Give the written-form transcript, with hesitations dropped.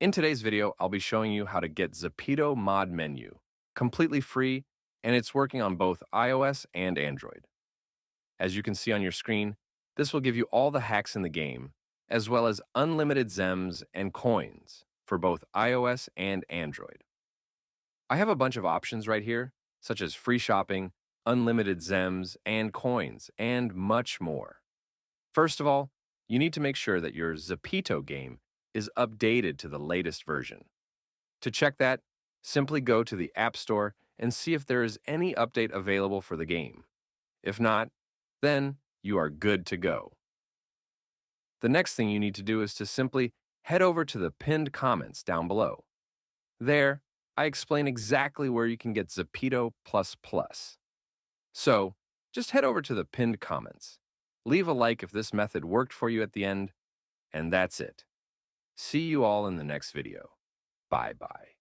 In today's video, I'll be showing you how to get Zepeto mod menu, completely free, and it's working on both iOS and Android. As you can see on your screen, this will give you all the hacks in the game, as well as unlimited Zems and Coins for both iOS and Android. I have a bunch of options right here, such as free shopping, unlimited Zems and Coins, and much more. First of all, you need to make sure that your Zepeto game is updated to the latest version. To check that, simply go to the App Store and see if there is any update available for the game. If not, then you are good to go. The next thing you need to do is to simply head over to the pinned comments down below. There, I explain exactly where you can get Zepeto++. So, just head over to the pinned comments. Leave a like if this method worked for you at the end, and that's it. See you all in the next video. Bye-bye.